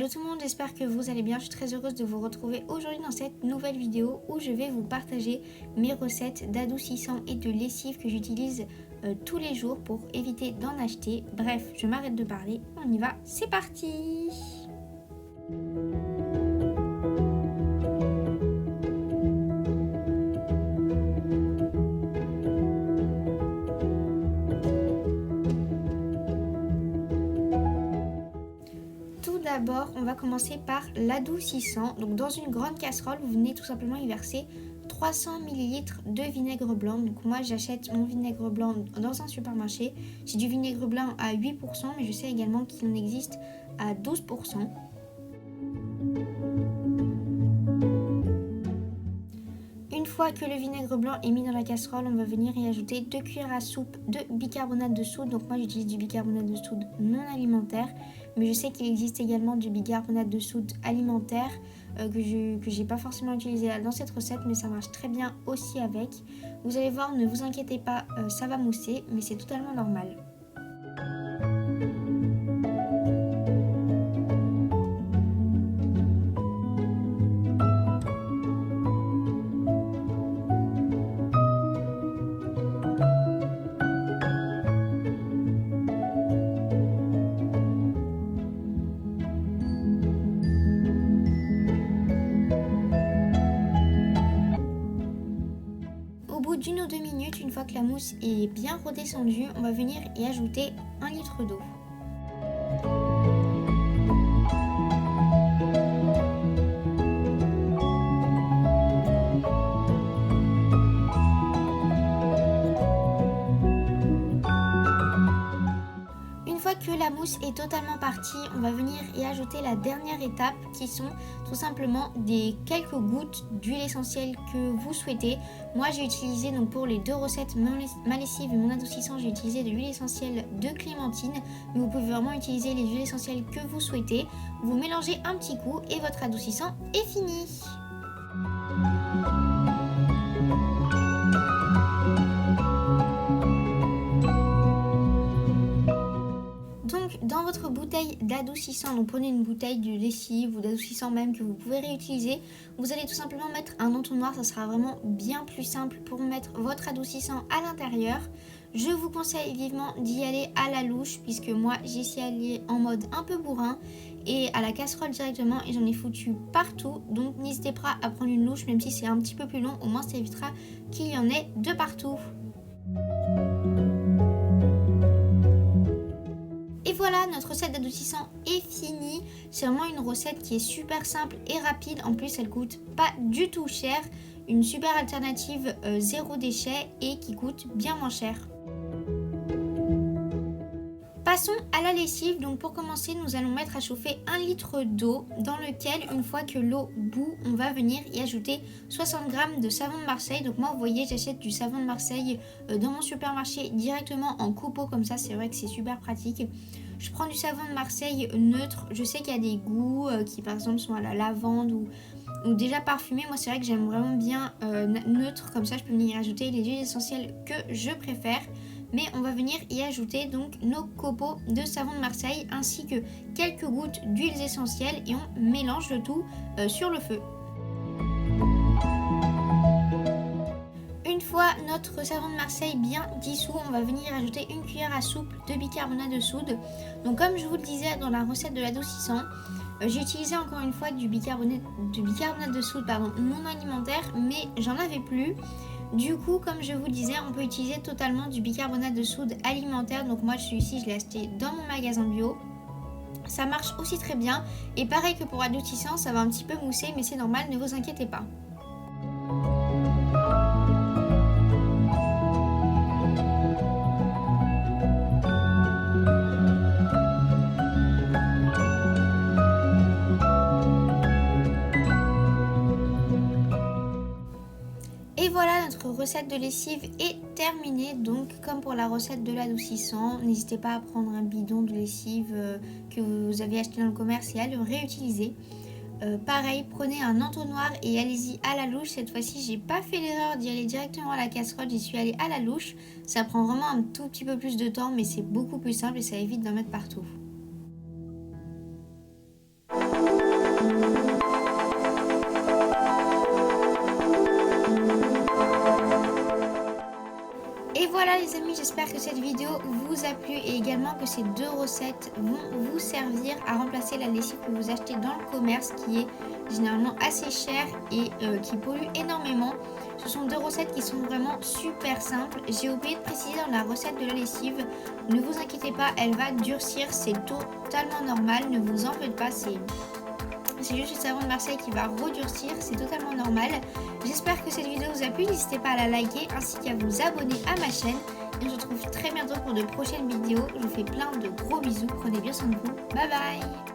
Hello tout le monde, j'espère que vous allez bien. Je suis très heureuse de vous retrouver aujourd'hui dans cette nouvelle vidéo où je vais vous partager mes recettes d'adoucissant et de lessive que j'utilise tous les jours pour éviter d'en acheter. Bref, je m'arrête de parler, on y va, c'est parti! D'abord, on va commencer par l'adoucissant. Donc dans une grande casserole, vous venez tout simplement y verser 300 ml de vinaigre blanc. Donc moi j'achète mon vinaigre blanc dans un supermarché. J'ai du vinaigre blanc à 8%, mais je sais également qu'il en existe à 12%. Une fois que le vinaigre blanc est mis dans la casserole, on va venir y ajouter 2 cuillères à soupe de bicarbonate de soude. Donc moi j'utilise du bicarbonate de soude non alimentaire, mais je sais qu'il existe également du bicarbonate de soude alimentaire que j'ai pas forcément utilisé dans cette recette, mais ça marche très bien aussi avec. Vous allez voir, ne vous inquiétez pas, ça va mousser, mais c'est totalement normal. Au bout d'une ou deux minutes, une fois que la mousse est bien redescendue, on va venir y ajouter 1 litre d'eau. Une fois que la mousse est totalement partie, on va venir y ajouter la dernière étape qui sont tout simplement quelques gouttes d'huile essentielle que vous souhaitez. Moi j'ai utilisé donc pour les deux recettes, ma lessive et mon adoucissant, j'ai utilisé de l'huile essentielle de clémentine, mais vous pouvez vraiment utiliser les huiles essentielles que vous souhaitez. Vous mélangez un petit coup et votre adoucissant est fini. Dans votre bouteille d'adoucissant, donc prenez une bouteille de lessive ou d'adoucissant même que vous pouvez réutiliser, vous allez tout simplement mettre un entonnoir, ça sera vraiment bien plus simple pour mettre votre adoucissant à l'intérieur. Je vous conseille vivement d'y aller à la louche puisque moi j'y suis allée en mode un peu bourrin et à la casserole directement et j'en ai foutu partout, donc n'hésitez pas à prendre une louche même si c'est un petit peu plus long, au moins ça évitera qu'il y en ait de partout. Et voilà, notre recette d'adoucissant est finie. C'est vraiment une recette qui est super simple et rapide. En plus, elle coûte pas du tout cher. Une super alternative zéro déchet et qui coûte bien moins cher. Passons à la lessive. Donc pour commencer, nous allons mettre à chauffer 1 litre d'eau dans lequel, une fois que l'eau bout, on va venir y ajouter 60 g de savon de Marseille. Donc moi, vous voyez, j'achète du savon de Marseille dans mon supermarché directement en copeaux comme ça. C'est vrai que c'est super pratique. Je prends du savon de Marseille neutre. Je sais qu'il y a des goûts qui par exemple sont à la lavande ou déjà parfumés. Moi, c'est vrai que j'aime vraiment bien neutre. Comme ça, je peux venir y ajouter les huiles essentielles que je préfère. Mais on va venir y ajouter donc nos copeaux de savon de Marseille ainsi que quelques gouttes d'huiles essentielles et on mélange le tout sur le feu. Une fois notre savon de Marseille bien dissous, on va venir ajouter une cuillère à soupe de bicarbonate de soude. Donc comme je vous le disais dans la recette de l'adoucissant, j'ai utilisé encore une fois du bicarbonate de soude non alimentaire, mais j'en avais plus. Du coup, comme je vous le disais, on peut utiliser totalement du bicarbonate de soude alimentaire. Donc moi, celui-ci, je l'ai acheté dans mon magasin bio. Ça marche aussi très bien. Et pareil que pour l'adoucissant, ça va un petit peu mousser, mais c'est normal, ne vous inquiétez pas. Et voilà, notre recette de lessive est terminée. Donc comme pour la recette de l'adoucissant, n'hésitez pas à prendre un bidon de lessive que vous avez acheté dans le commerce et à le réutiliser. Pareil, prenez un entonnoir et allez-y à la louche. Cette fois-ci, j'ai pas fait l'erreur d'y aller directement à la casserole, j'y suis allée à la louche. Ça prend vraiment un tout petit peu plus de temps, mais c'est beaucoup plus simple et ça évite d'en mettre partout. j'espère que cette vidéo vous a plu et également que ces 2 recettes vont vous servir à remplacer la lessive que vous achetez dans le commerce qui est généralement assez chère et qui pollue énormément. Ce sont 2 recettes qui sont vraiment super simples. J'ai oublié de préciser dans la recette de la lessive, ne vous inquiétez pas, elle va durcir, c'est totalement normal, ne vous en faites pas, c'est juste le savon de Marseille qui va redurcir, c'est totalement normal. J'espère que cette vidéo vous a plu, n'hésitez pas à la liker ainsi qu'à vous abonner à ma chaîne. Et on se retrouve très bientôt pour de prochaines vidéos. Je vous fais plein de gros bisous, prenez bien soin de vous, bye bye.